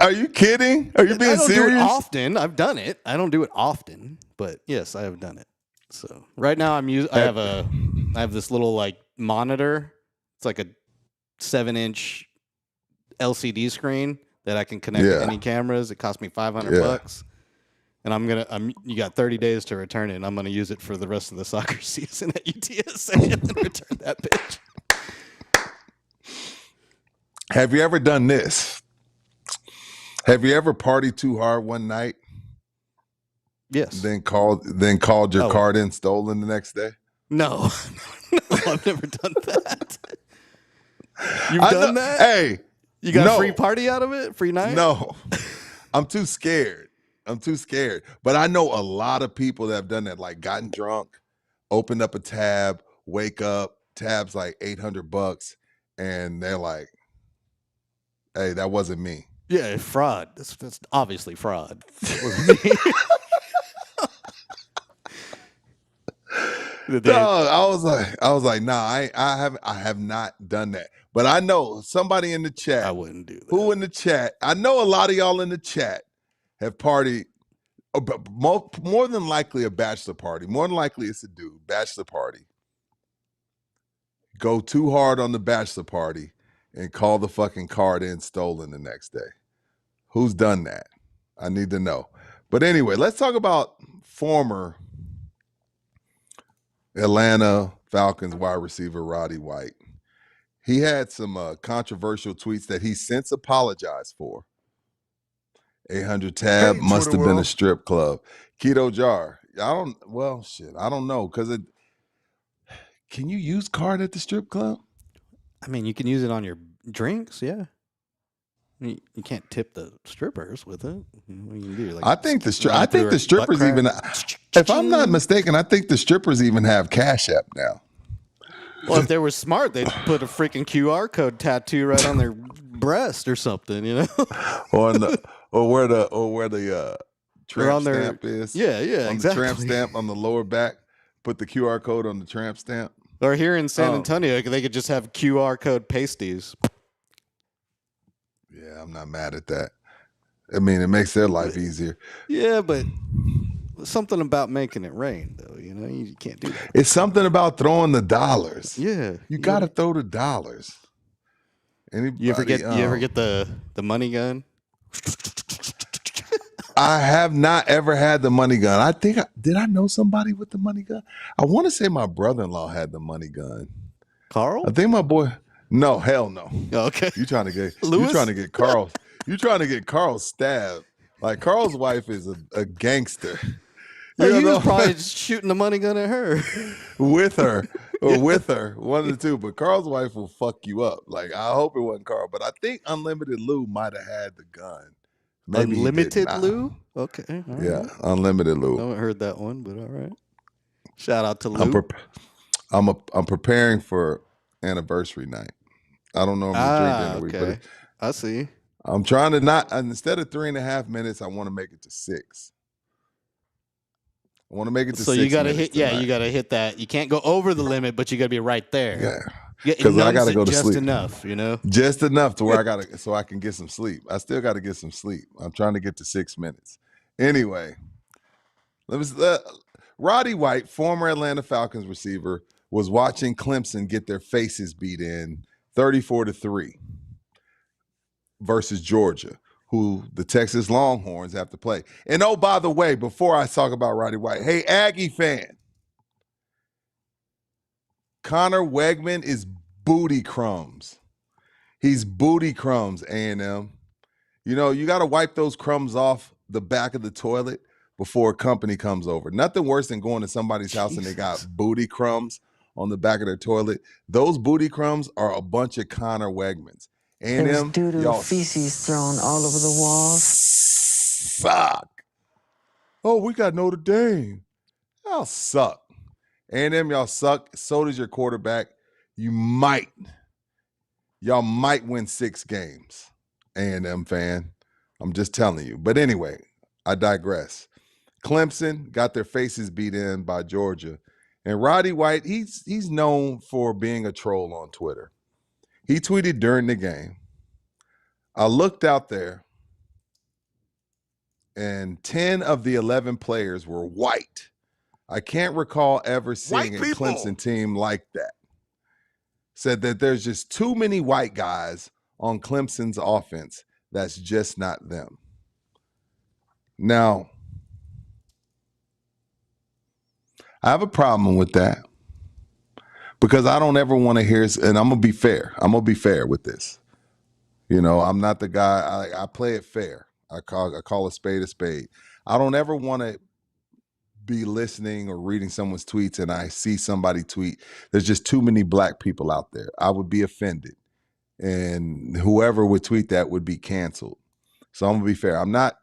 Are you kidding? Are you being serious? I don't do it often. I've done it. I don't do it often, but yes, I have done it. So right now I have this little like monitor. It's like a 7-inch LCD screen that I can connect to any cameras. It cost me $500, and you got 30 days to return it. And I'm gonna use it for the rest of the soccer season at UTSA and then return that bitch. Have you ever done this? Have you ever partied too hard one night? Yes. Then called your card in stolen the next day? No, I've never done that. You've done that? Hey, you got a free party out of it? Free night? No, I'm too scared. But I know a lot of people that have done that, like gotten drunk, opened up a tab, wake up, tab's like $800, and they're like, "Hey, that wasn't me." Yeah, fraud. That's obviously fraud. That wasn't me. No, I was like, nah, I have not done that. But I know somebody in the chat. I wouldn't do that. Who in the chat? I know a lot of y'all in the chat have partied. More than likely a bachelor party. More than likely it's a dude. Bachelor party. Go too hard on the bachelor party and call the fucking card in stolen the next day. Who's done that? I need to know. But anyway, let's talk about former Atlanta Falcons wide receiver Roddy White. He had some controversial tweets that he since apologized for. 800 tab must have been a strip club. Keto jar. I don't know because can you use card at the strip club? I mean, you can use it on your drinks, yeah. You can't tip the strippers with it. What you can do? Like, I think the strippers even. If I'm not mistaken, I think the strippers even have Cash App now. Well, if they were smart, they'd put a freaking QR code tattoo right on their breast or something, you know, or where the tramp stamp is. Yeah, on exactly. The tramp stamp on the lower back. Put the QR code on the tramp stamp. Or here in San Antonio, they could just have QR code pasties. Yeah, I'm not mad at that. I mean, it makes their life easier. Yeah, but something about making it rain, though. You know, you can't do that. It's something about throwing the dollars. Yeah, you got to throw the dollars. You ever get the money gun? I have not ever had the money gun. I think did I know somebody with the money gun? I want to say my brother-in-law had the money gun. Carl? I think my boy. No, hell no. Okay. You trying to get Lewis? You trying to get Carl. You trying to get Carl stabbed. Like Carl's wife is a gangster. He was probably shooting the money gun at her. With her. Or with her. One of the two. But Carl's wife will fuck you up. Like, I hope it wasn't Carl. But I think Unlimited Lou might have had the gun. Maybe Unlimited Lou? Okay. Yeah, Unlimited Lou. I haven't heard that one, but all right. Shout out to Lou. I'm preparing for anniversary night. I don't normally drink during the week, but I see. I'm trying to not, instead of 3.5 minutes, I want to make it to 6. I want to make it to So 6 you gotta minutes hit, tonight. you gotta hit that. You can't go over the limit, but you gotta be right there. Yeah. Because I gotta go to just sleep. enough, you know. Just enough to where so I can get some sleep. I still got to get some sleep. I'm trying to get to 6 minutes. Anyway, Roddy White, former Atlanta Falcons receiver, was watching Clemson get their faces beat in 34-3 versus Georgia, who the Texas Longhorns have to play. And oh, by the way, before I talk about Roddy White, hey, Aggie fan, Connor Wegman is booty crumbs. He's booty crumbs, A&M. You know, you got to wipe those crumbs off the back of the toilet before a company comes over. Nothing worse than going to somebody's house and they got booty crumbs on the back of their toilet. Those booty crumbs are a bunch of Connor Wegmans. A&M, there was doo-doo feces thrown all over the walls. Suck. Oh, we got Notre Dame. Y'all suck. A&M, y'all suck. So does your quarterback. Y'all might win 6 games, A&M fan. I'm just telling you. But anyway, I digress. Clemson got their faces beat in by Georgia. And Roddy White, he's known for being a troll on Twitter. He tweeted during the game, I looked out there, and 10 of the 11 players were white. I can't recall ever seeing a Clemson team like that. Said that there's just too many white guys on Clemson's offense. That's just not them. Now, I have a problem with that because I don't ever want to hear, and I'm going to be fair. I'm going to be fair with this. You know, I'm not the guy, I play it fair. I call a spade a spade. I don't ever want to be listening or reading someone's tweets and I see somebody tweet, there's just too many black people out there. I would be offended. And whoever would tweet that would be canceled. So I'm gonna be fair. I'm not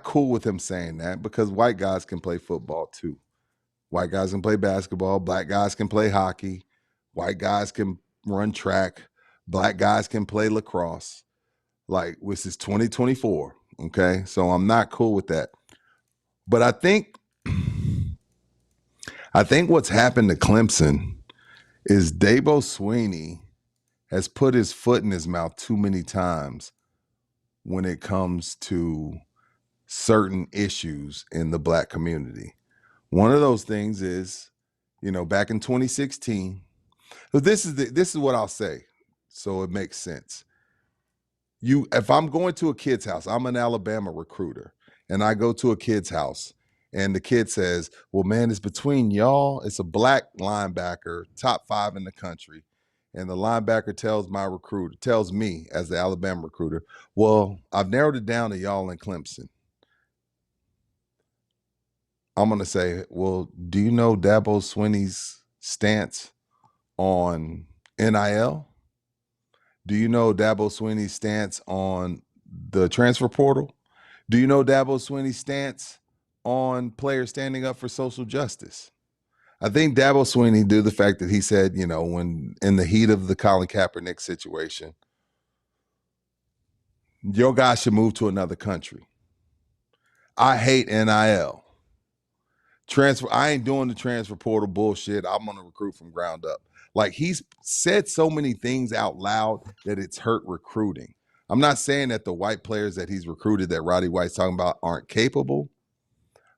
cool with him saying that because white guys can play football too. White guys can play basketball, black guys can play hockey, white guys can run track, black guys can play lacrosse. Like, this is 2024. Okay. So I'm not cool with that. But I think what's happened to Clemson is Dabo Swinney has put his foot in his mouth too many times when it comes to certain issues in the black community. One of those things is, you know, back in 2016, this is what I'll say, so it makes sense. If I'm going to a kid's house, I'm an Alabama recruiter, and I go to a kid's house, and the kid says, well, man, it's between y'all. It's a black linebacker, top 5 in the country. And the linebacker tells me as the Alabama recruiter, well, I've narrowed it down to y'all in Clemson. I'm going to say, well, do you know Dabo Swinney's stance on NIL? Do you know Dabo Swinney's stance on the transfer portal? Do you know Dabo Swinney's stance on players standing up for social justice? I think Dabo Swinney, due to the fact that he said, you know, when in the heat of the Colin Kaepernick situation, your guy should move to another country. I hate NIL. I ain't doing the transfer portal bullshit. I'm going to recruit from ground up. Like, he's said so many things out loud that it's hurt recruiting. I'm not saying that the white players that he's recruited that Roddy White's talking about aren't capable,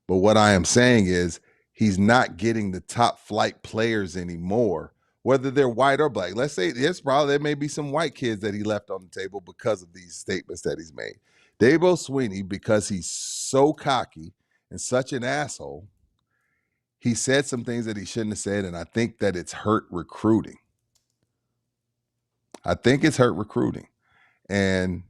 but what I am saying is he's not getting the top flight players anymore, whether they're white or black. Let's say there may be some white kids that he left on the table because of these statements that he's made. Dabo Swinney, because he's so cocky and such an asshole, he said some things that he shouldn't have said, and I think that it's hurt recruiting. I think it's hurt recruiting. And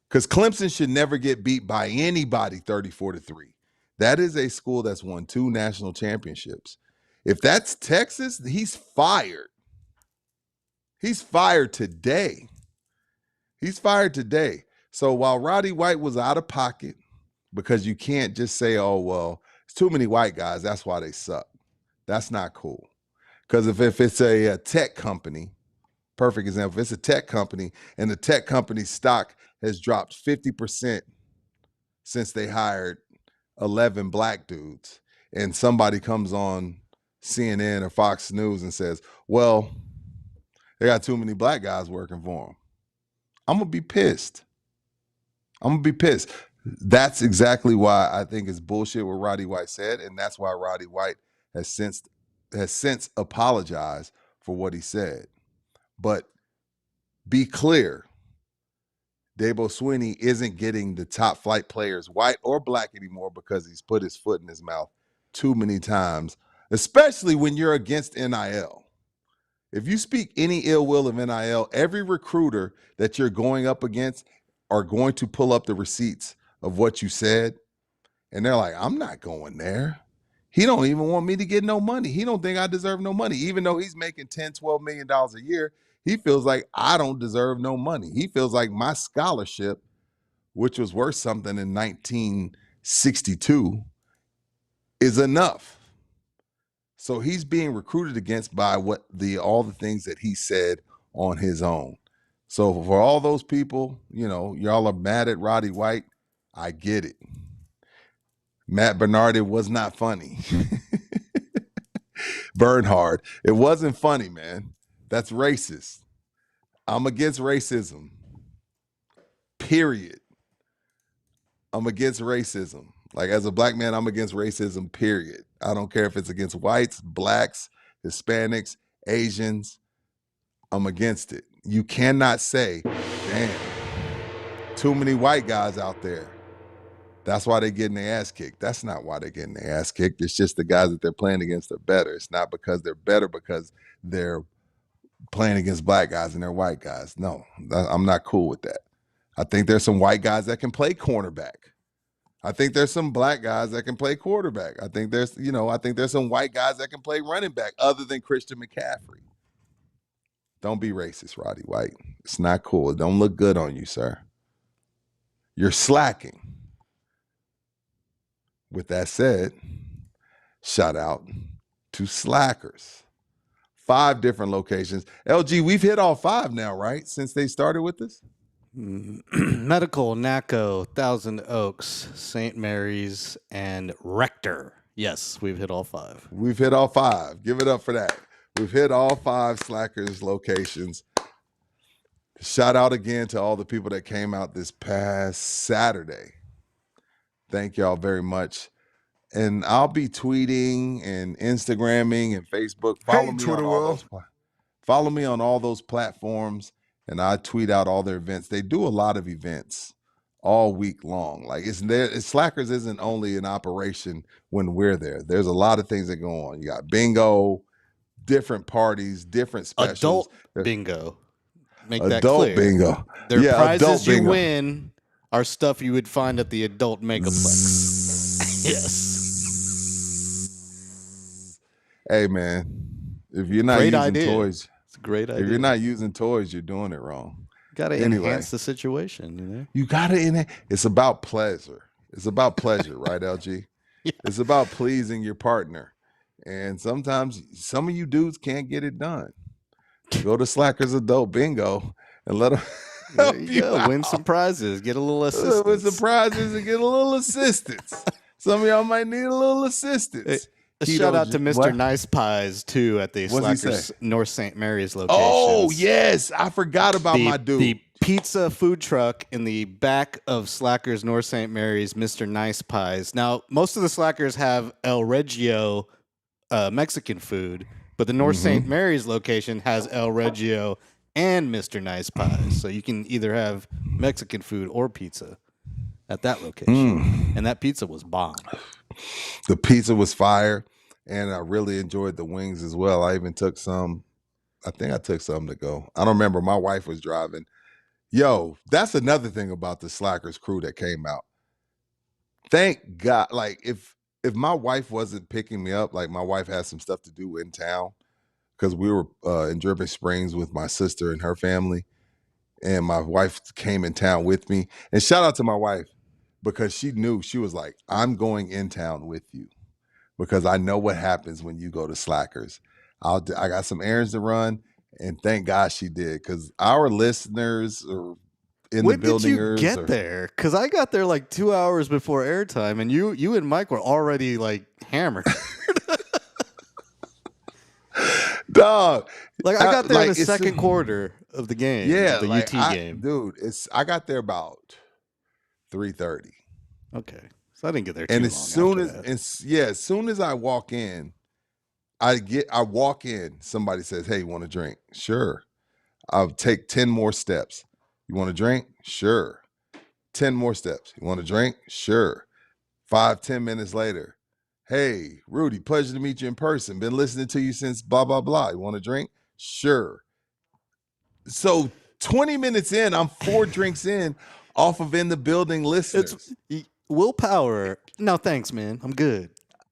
because Clemson should never get beat by anybody 34-3. That is a school that's won 2 national championships. If that's Texas, he's fired. He's fired today. He's fired today. So while Roddy White was out of pocket, because you can't just say, oh, well, it's too many white guys, that's why they suck. That's not cool. Because if it's a tech company, perfect example, if it's a tech company and the tech company's stock has dropped 50% since they hired 11 black dudes, and somebody comes on CNN or Fox News and says, well, they got too many black guys working for them. I'm going to be pissed. That's exactly why I think it's bullshit what Roddy White said, and that's why Roddy White has since apologized for what he said. But be clear, Dabo Swinney isn't getting the top flight players, white or black, anymore because he's put his foot in his mouth too many times, especially when you're against NIL. If you speak any ill will of NIL, every recruiter that you're going up against are going to pull up the receipts of what you said, and they're like, I'm not going there. He don't even want me to get no money. He don't think I deserve no money. Even though he's making $10, $12 million a year, he feels like I don't deserve no money. He feels like my scholarship, which was worth something in 1962, is enough. So he's being recruited against by all the things that he said on his own. So for all those people, y'all are mad at Roddy White. I get it. Matt Bernard, it was not funny. Bernhard, it wasn't funny, man. That's racist. I'm against racism. Period. I'm against racism. Like, as a black man, I'm against racism, period. I don't care if it's against whites, blacks, Hispanics, Asians. I'm against it. You cannot say, damn, too many white guys out there. That's why they're getting their ass kicked. That's not why they're getting their ass kicked. It's just the guys that they're playing against are better. It's not because they're better because they're playing against black guys and they're white guys. No, I'm not cool with that. I think there's some white guys that can play cornerback. I think there's some black guys that can play quarterback. I think there's some white guys that can play running back other than Christian McCaffrey. Don't be racist, Roddy White. It's not cool. It don't look good on you, sir. You're slacking. With that said, shout out to Slackers. 5 different locations. LG, we've hit all 5 now, right? Since they started with us? Medical, NACO, Thousand Oaks, St. Mary's, and Rector. Yes, we've hit all 5. We've hit all 5. Give it up for that. We've hit all 5 Slackers locations. Shout out again to all the people that came out this past Saturday. Thank y'all very much. And I'll be tweeting and Instagramming and Facebook. Follow me on all those platforms, and I tweet out all their events. They do a lot of events all week long. Like, Slackers isn't only an operation when we're there. There's a lot of things that go on. You got bingo, different parties, different specials. Adult bingo. Make that adult clear. Bingo. Their prizes you bingo. win are stuff you would find at the adult megaplex. Yes. Hey, man, if you're not using toys, it's a great idea. If you're not using toys, you're doing it wrong. Got to enhance the situation, You got to. It's about pleasure. It's about pleasure, right, LG? Yeah. It's about pleasing your partner. And sometimes some of you dudes can't get it done. Go to Slackers Adult Bingo and let them help you out. Win some prizes, get a little assistance. Win some prizes and get a little assistance. Some of y'all might need a little assistance. Shout out to Mr. Nice Pies, too, at the Slackers North St. Mary's location. Oh, yes. I forgot about my dude. The pizza food truck in the back of Slackers North St. Mary's, Mr. Nice Pies. Now, most of the Slackers have El Reggio Mexican food, but the North St. Mary's location has El Reggio and Mr. Nice Pies. So you can either have Mexican food or pizza at that location. And that pizza was bomb. The pizza was fire, and I really enjoyed the wings as well. I even took some. I think I took some to go. I don't remember. My wife was driving. Yo, that's another thing about the Slackers crew that came out. Thank God. Like, if my wife wasn't picking me up, like my wife had some stuff to do in town because we were in Dripping Springs with my sister and her family, and my wife came in town with me. And shout out to my wife, because she knew, she was like, I'm going in town with you because I know what happens when you go to Slackers. I got some errands to run, and thank God she did, because our listeners are in When the building. did you get there? Because I got there like 2 hours before airtime, and you and Mike were already like hammered. Dog. Like I got there in Like, the second quarter of the game, Yeah, the like, UT game. dude, I got there about 3:30. Okay, so I didn't get there too And long. as soon as I walk in, I walk in, somebody says, "Hey, you want a drink?" Sure. I'll take 10 more steps. You want a drink? Sure. 10 more steps. You want a drink? Sure. 5-10 minutes later. Hey, Rudy, pleasure to meet you in person. Been listening to you since blah, blah, blah. You want a drink? Sure. So 20 minutes in, I'm 4 drinks in off of in the building listeners. It's willpower. No, thanks, man. I'm good.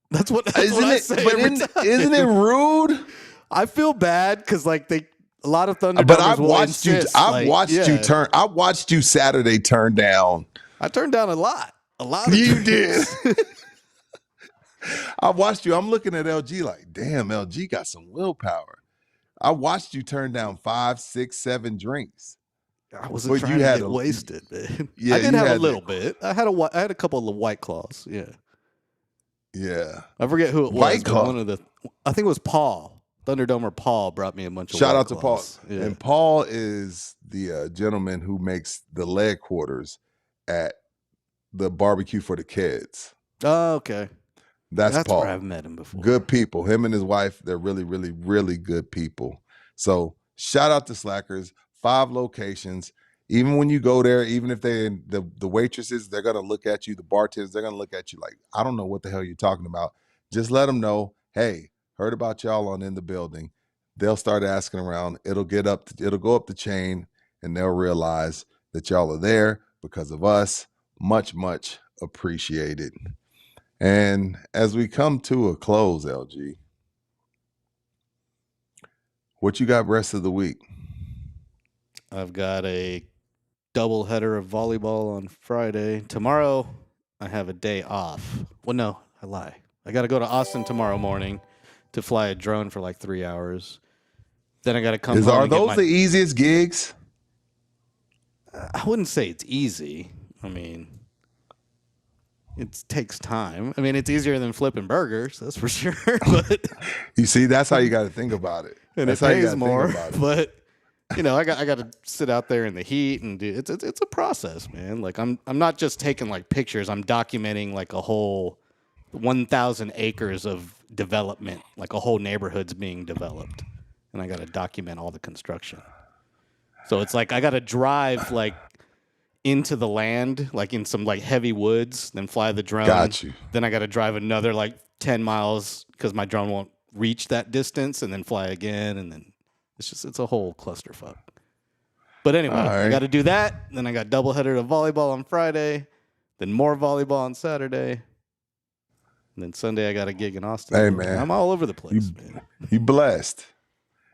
That's what I say every time. Isn't it rude? I feel bad because like a lot of Thunderdomers But I've will watched you. insist, I've watched you turn. I watched you Saturday turn down. I turned down a lot. A lot of You drinks. did. I watched you. I'm looking at LG like, damn, LG got some willpower. I watched you turn down 5, 6, 7 drinks. I wasn't trying to get wasted, man. Yeah, I did have a little bit. I had a couple of White Claws. Yeah. Yeah. I forget who it was. White Claw. I think it was Paul. Thunderdomer Paul brought me a bunch of Shout White out to Paul. Claws. Yeah. And Paul is the gentleman who makes the leg quarters at the barbecue for the kids. Oh, okay. That's Paul. Where I've met him before. Good people. Him and his wife, they're really, really, really good people. So shout out to Slackers. 5 locations. Even when you go there, even if the waitresses, they're gonna look at you, the bartenders, they're gonna look at you like, I don't know what the hell you're talking about. Just let them know, hey, heard about y'all on In the Building. They'll start asking around. It'll go up the chain, and they'll realize that y'all are there because of us. Much, much appreciated. And as we come to a close, LG, what you got rest of the week? I've got a double header of volleyball on Friday. Tomorrow, I have a day off. Well, no, I lie. I got to go to Austin tomorrow morning to fly a drone for like 3 hours. Then I got to come home. Are those the easiest gigs? I wouldn't say it's easy. I mean, it takes time. I mean, it's easier than flipping burgers, that's for sure. But you see, that's how you got to think about it. And that's it how you pays gotta more. think about it. But I got to sit out there in the heat and do it's a process, man. Like I'm not just taking like pictures. I'm documenting like a whole 1,000 acres of development, like a whole neighborhood's being developed, and I got to document all the construction. So it's like I got to drive like into the land, like in some like heavy woods, then fly the drone. Got you. Then I got to drive another like 10 miles because my drone won't reach that distance, and then fly again, and then it's a whole clusterfuck. But anyway, right. I got to do that. Then I got doubleheader of volleyball on Friday, then more volleyball on Saturday, and then Sunday I got a gig in Austin. Hey, man. I'm all over the place, man. You blessed.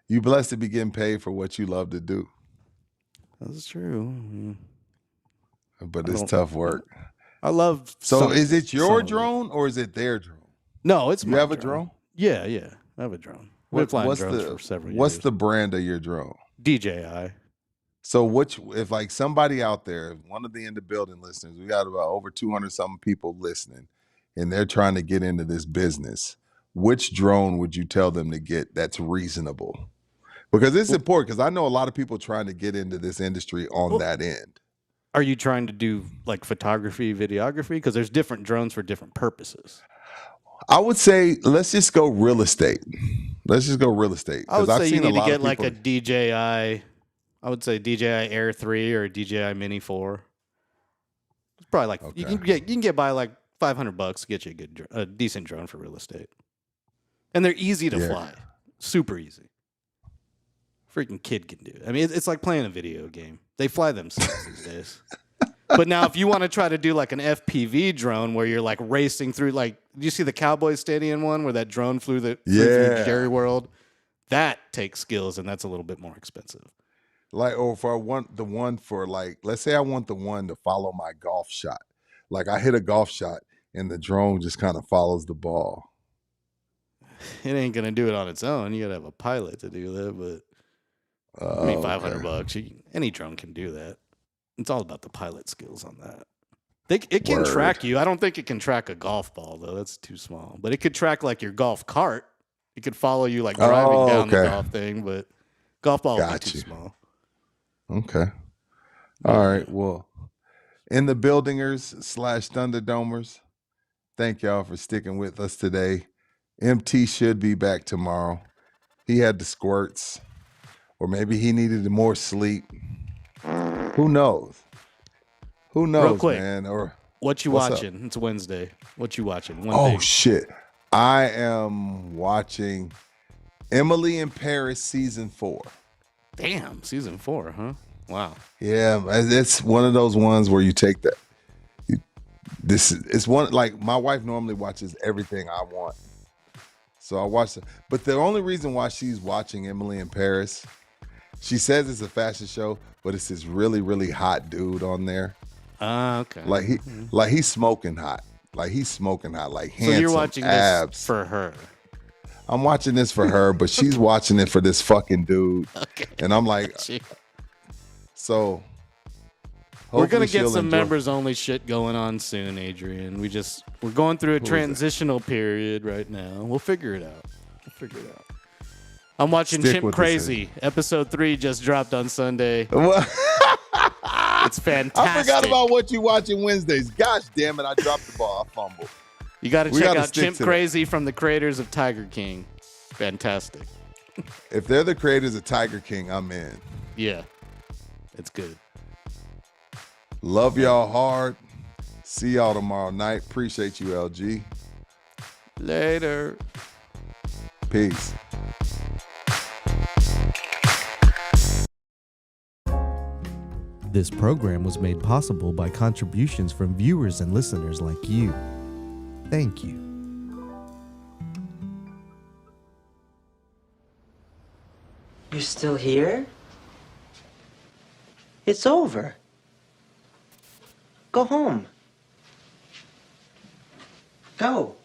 You blessed to be getting paid for what you love to do. That's true. But it's tough work. I love. So is it your drone or is it their drone? No, it's you my have a drone? Yeah. I have a drone. We've been flying drones for several years. What's the brand of your drone? DJI. So if like somebody out there, one of the In the Building listeners, we got about over 200 something people listening, and they're trying to get into this business, which drone would you tell them to get that's reasonable? Because it's important, because I know a lot of people trying to get into this industry on that end. Are you trying to do like photography, videography? Because there's different drones for different purposes. I would say let's just go real estate. Let's just go real estate. I would say you need to get like a DJI. I would say DJI Air 3 or a DJI Mini 4. It's probably like you can get by like $500 to get you a decent drone for real estate, and they're easy to fly, super easy. Freaking kid can do it. I mean, it's like playing a video game. They fly themselves these days. But now, if you want to try to do like an FPV drone where you're like racing through, like, did you see the Cowboys Stadium one where that drone flew through Jerry World? That takes skills, and that's a little bit more expensive. Like, or if I want the one for like, let's say I want the one to follow my golf shot. Like I hit a golf shot and the drone just kind of follows the ball. It ain't gonna do it on its own. You gotta have a pilot to do that, but I mean, $500. Any drone can do that. It's all about the pilot skills on that. It can track you. I don't think it can track a golf ball, though. That's too small. But it could track, like, your golf cart. It could follow you, like, driving down the golf thing. But golf ball would be too small. Okay. All right. Well, in the buildingers / Thunderdomers, thank y'all for sticking with us today. MT should be back tomorrow. He had the squirts. Or maybe he needed more sleep. Who knows? Who knows, Real quick, man? Or what you watching? Up? It's Wednesday. What you watching? One thing. Shit. I am watching Emily in Paris season 4. Damn, season 4, huh? Wow. Yeah, it's one of those ones where you take that. It's one, like, my wife normally watches everything I want. So I watched it. But the only reason why she's watching Emily in Paris, she says it's a fashion show, but it's this really, really hot dude on there. Okay. Like he's smoking hot. Like he's smoking hot. Like handsome so you're watching abs. This for her. I'm watching this for her, but she's watching it for this fucking dude. Okay. And I'm like, so we're gonna get some members only shit going on soon, Adrian. We're going through a transitional period right now. We'll figure it out. I'm watching Chimp Crazy. Episode 3 just dropped on Sunday. It's fantastic. I forgot about what you watching Wednesdays. Gosh damn it, I dropped the ball. I fumbled. You got to check out Chimp Crazy from the creators of Tiger King. Fantastic. If they're the creators of Tiger King, I'm in. Yeah, it's good. Love y'all hard. See y'all tomorrow night. Appreciate you, LG. Later. Peace. This program was made possible by contributions from viewers and listeners like you. Thank you. You're still here? It's over. Go home. Go.